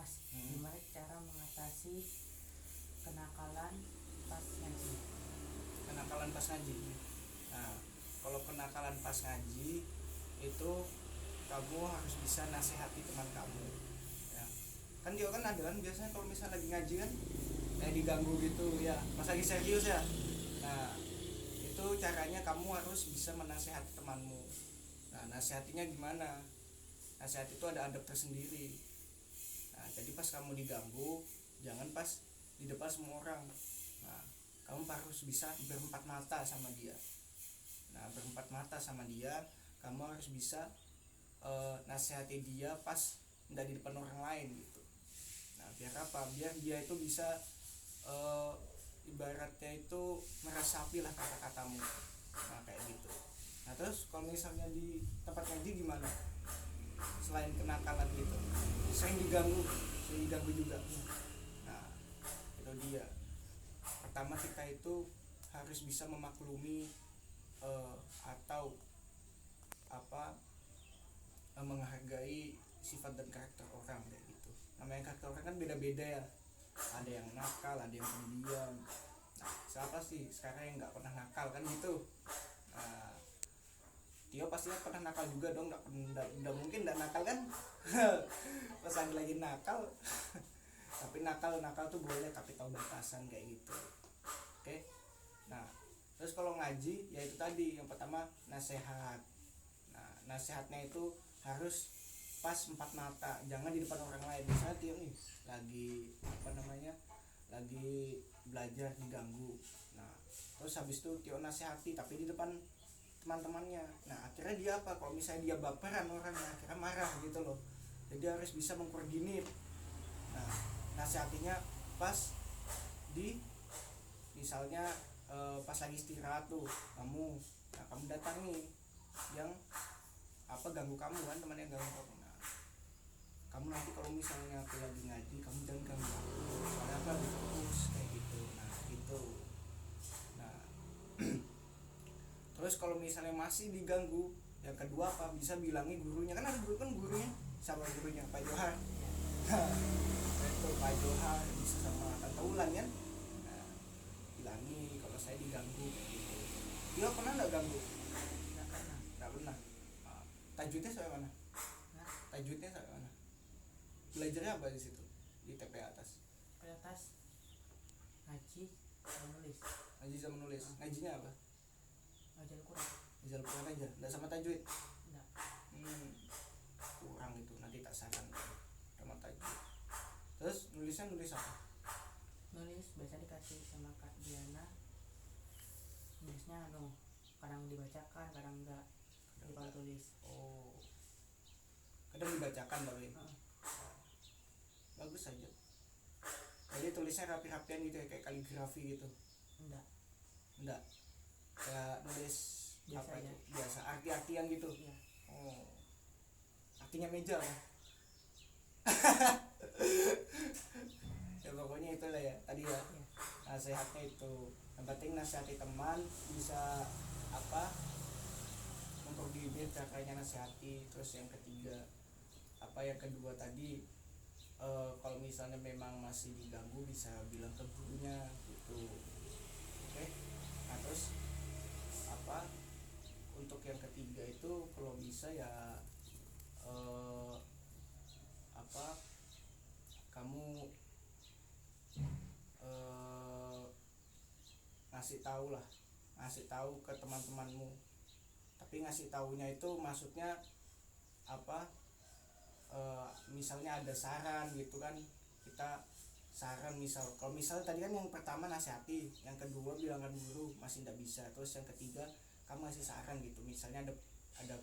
bahas gimana cara mengatasi kenakalan pas ngaji. Kenakalan pas ngaji. Nah, kalau kenakalan pas ngaji itu kamu harus bisa nasihati teman kamu. Ya. Kan dia kan ada kan biasanya kalau misalnya lagi ngaji kan kayak diganggu gitu ya, pas lagi serius ya. Nah, itu caranya kamu harus bisa menasihati temanmu. Nah, nasihatinya gimana? Nasihat itu ada adab tersendiri. Nah, jadi pas kamu diganggu, jangan pas di depan semua orang. Nah, kamu harus bisa berempat mata sama dia. Nah, berempat mata sama dia, kamu harus bisa nasihati dia pas nggak di depan orang lain gitu. Nah, biar apa? Biar dia itu bisa ibaratnya itu meresapi lah kata-katamu. Nah, kayak gitu. Nah, terus kalau misalnya di tempat ngaji gimana? Selain kenakalan gitu, sering diganggu juga. Nah, itu dia. Pertama kita itu harus bisa memaklumi atau apa menghargai sifat dan karakter orang kayak gitu. Namanya karakter orang kan beda-beda ya. Ada yang nakal, ada yang pendiam. Nah, siapa sih sekarang yang nggak pernah nakal kan gitu. Nah, Tio pasti pernah nakal juga dong, nggak mungkin nggak nakal kan. Pas lagi nakal. Tapi nakal tuh boleh, tapi tahu batasan kayak gitu. Oke. Nah, terus kalau ngaji ya itu tadi, yang pertama nasihat. Nah, nasihatnya itu harus pas empat mata, jangan di depan orang lain. Misalnya Tio nih lagi lagi belajar diganggu. Nah, terus habis itu Tio nasihati tapi di depan teman-temannya. Nah, akhirnya dia apa? Kalau misalnya dia baperan orangnya, akhirnya marah gitu loh. Jadi harus bisa mengkoordinir. Nah, nasihatinya pas di misalnya pas lagi istirahat tuh kamu datangi yang ganggu kamu kan, teman yang ganggu kamu. Nah, kamu nanti kalau misalnya aku lagi ngaji, kamu jangan ganggu aku, soalnya aku lagi fokus kayak gitu. Nah, gitu. Nah, terus kalau misalnya masih diganggu, yang kedua apa, bisa bilangi gurunya. Kan ada guru, kan gurunya sama gurunya Pak Johar. Itu Pak Johar bisa sama Tante Ulan kan. Nah, bilangi kalau saya diganggu gitu. Dia pernah nggak ganggu? Nggak pernah. Nah, tajwidnya sampai mana? Tajwidnya sampai mana? Belajarnya apa di situ, di TP atas? Ke atas ngaji menulis. Ngaji sama nulis. Ngajinya apa? Ngaji Al-Quran. Ngaji Al-Quran aja, nggak sama tajwid? Enggak. Kurang itu, nanti tak saran sama tajwid. Terus nulisnya nulis apa? Nulis biasa dikasih sama Kak Diana. Nulisnya kadang dibacakan, kadang enggak. Dipakai tulis. Oh, kadang dibacakan tapi bagus aja. Jadi tulisnya rapi-rapian gitu ya, kayak kaligrafi gitu? Enggak, kayak nulis Biasa apa aja. itu? Biasa, arti-artian gitu? Iya. Oh, artinya meja lah. Ya pokoknya itulah ya tadi ya. Iya. Nasihatnya itu yang penting, nasihati teman, bisa mengkoordinir caranya nasihati. Terus yang ketiga yang kedua tadi, kalau misalnya memang masih diganggu bisa bilang ke gurunya gitu. Oke. Nah, terus untuk yang ketiga itu kalau bisa ya kamu ngasih tahu ke teman-temanmu. Tapi ngasih taunya itu maksudnya misalnya ada saran gitu kan, kita saran. Kalau misal tadi kan yang pertama nasihati, yang kedua bilangkan dulu masih tidak bisa, terus yang ketiga kamu ngasih saran gitu. Misalnya ada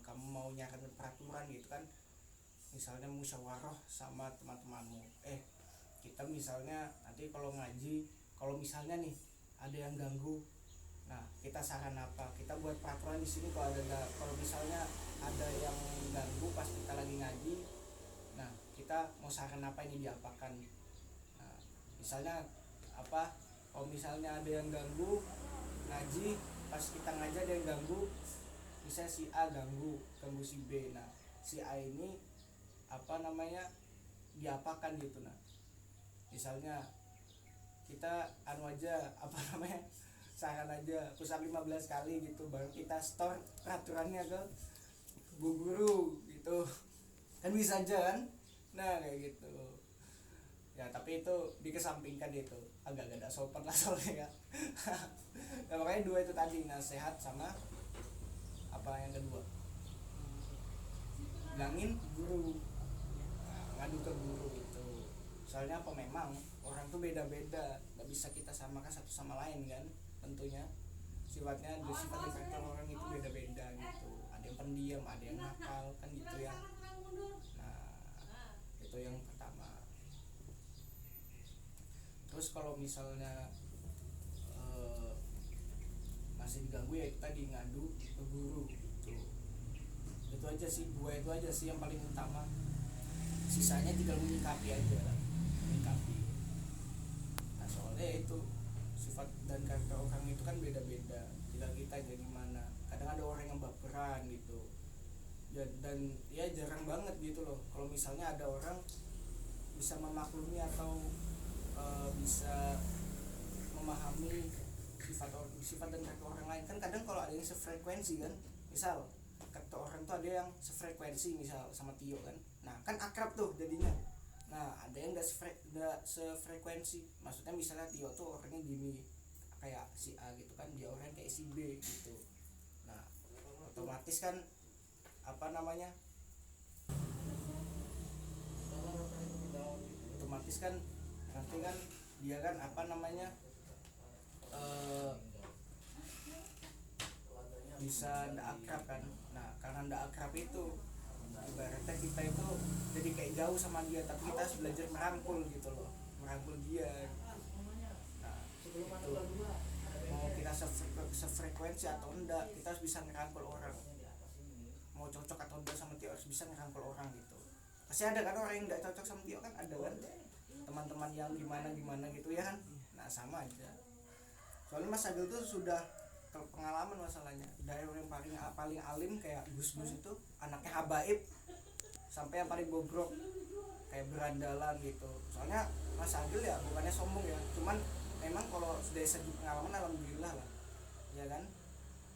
kamu mau nyaranin peraturan gitu kan, misalnya musyawarah sama teman-temanmu. Kita misalnya nanti kalau ngaji, kalau misalnya nih ada yang ganggu, nah kita saran apa, kita buat peraturan di sini. Kalau misalnya ada yang ganggu pas kita lagi ngaji, nah kita mau saran apa, ini diapakan. Nah, misalnya kalau misalnya ada yang ganggu ngaji, pas kita ngaji ada yang ganggu, misalnya si A ganggu si B. Nah, si A ini diapakan gitu. Nah misalnya kita anu aja apa namanya, saran aja push up 15 kali gitu, baru kita store peraturannya ke bu guru gitu kan, bisa aja kan. Nah kayak gitu ya, tapi itu dikesampingkan, itu agak gak ada sopan lah soalnya ya. Nah, makanya dua itu tadi, nasihat sama apa yang kedua, bilangin guru. Nah, ngadu ke guru itu soalnya apa, memang orang tuh beda-beda, nggak bisa kita samakan satu sama lain kan, tentunya sifatnya, sifat dan karakter orang itu beda-beda gitu, ada yang pendiam, ada yang nakal kan gitu ya. Nah itu yang pertama. Terus kalau misalnya masih diganggu ya itu tadi, ngadu ke guru gitu. Itu aja sih, dua itu aja sih yang paling utama, sisanya tinggal menyikapi aja lah, menyikapi. Nah soalnya itu sifat dan karakter orang itu kan beda-beda, tinggal kita jadi mana. Kadang ada orang yang baperan gitu ya, dan ya jarang banget gitu loh kalau misalnya ada orang bisa memaklumi atau bisa memahami sifat dan karakter orang lain. Kan kadang kalau ada yang sefrekuensi kan, misal karakter orang tuh ada yang sefrekuensi misal sama Tio kan, nah kan akrab tuh jadinya. Nah ada yang nggak sefrekuensi, maksudnya misalnya Tio tuh orangnya gini kayak si A gitu kan, dia orang kayak si B gitu. Nah otomatis kan apa namanya, otomatis kan nanti kan dia kan apa namanya bisa ndak akrab kan. Nah karena ndak akrab itu ibaratnya kita itu jadi kayak jauh sama dia, tapi kita harus belajar merangkul gitu loh, merangkul dia. Nah itu mau kita sefrekuensi atau enggak, kita harus bisa ngerangkul orang. Mau cocok atau enggak sama Tio, harus bisa ngerangkul orang gitu. Pasti ada kan orang yang nggak cocok sama Tio kan, ada kan teman-teman yang gimana gitu ya kan. Nah sama aja, soalnya Mas Agil tuh sudah pengalaman masalahnya, dari orang yang paling alim kayak Gus itu anaknya habaib, sampai yang paling bobrok kayak berandalan gitu. Soalnya Mas Agil ya bukannya sombong ya, cuman memang kalau dari segi pengalaman alhamdulillah lah ya kan.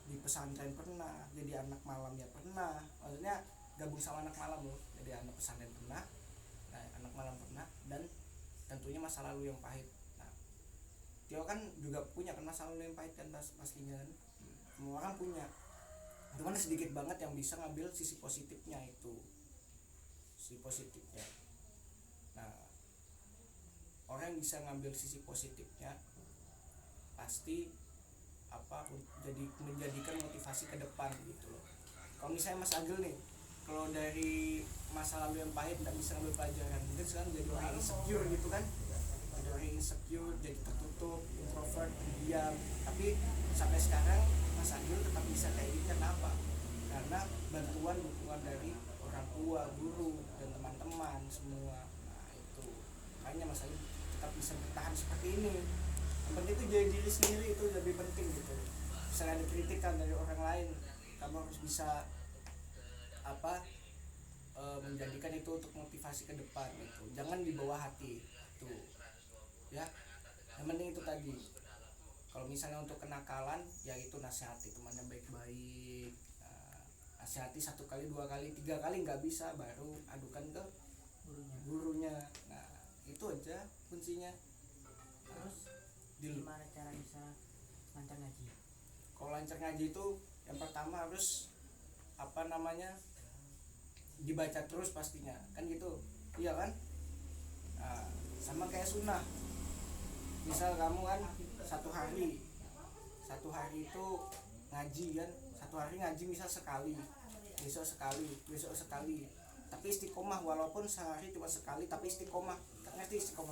Di pesantren pernah, jadi anak malam ya pernah, maksudnya gabung sama anak malam loh, jadi anak pesantren pernah, nah anak malam pernah, dan tentunya masa lalu yang pahit. Nah Tio kan juga punya kan masa lalu yang pahit kan pastinya kan, semua orang punya, cuman sedikit banget yang bisa ngambil sisi positifnya itu, sisi positifnya. Nah orang yang bisa ngambil sisi positifnya pasti apa, jadi menjadikan motivasi ke depan gitu loh. Kalau misalnya Mas Agil nih, kalau dari masa lalu yang pahit nggak bisa ngambil pelajaran, mungkin sekarang jadi orang insecure gitu kan, jadi orang insecure, jadi tertutup, introvert, diam. Tapi sampai sekarang Mas Agil tetap bisa kayak gitu. Kenapa? Karena bantuan dukungan dari orang tua, guru, dan teman-teman semua. Nah itu makanya Mas Agil tetap bisa bertahan seperti ini. Yang penting itu jadi diri sendiri, itu lebih penting gitu. Misalnya ada kritikan dari orang lain, kamu harus bisa apa menjadikan itu untuk motivasi ke depan gitu. Jangan dibawa hati tuh ya. Yang penting itu tadi, kalau misalnya untuk kenakalan ya itu nasihati temannya baik-baik. Nasihati 1 kali, 2 kali, 3 kali nggak bisa, baru adukan ke gurunya. Nah itu aja kuncinya. Terus gimana cara bisa lancar ngaji? Kalau lancar ngaji itu yang pertama harus apa namanya, dibaca terus pastinya kan gitu, iya kan. Nah, sama kayak sunnah, misal kamu kan satu hari itu ngaji kan, 1 hari ngaji misal sekali, besok sekali, tapi istiqomah, walaupun sehari cuma sekali tapi istiqomah. Ngerti istiqomah?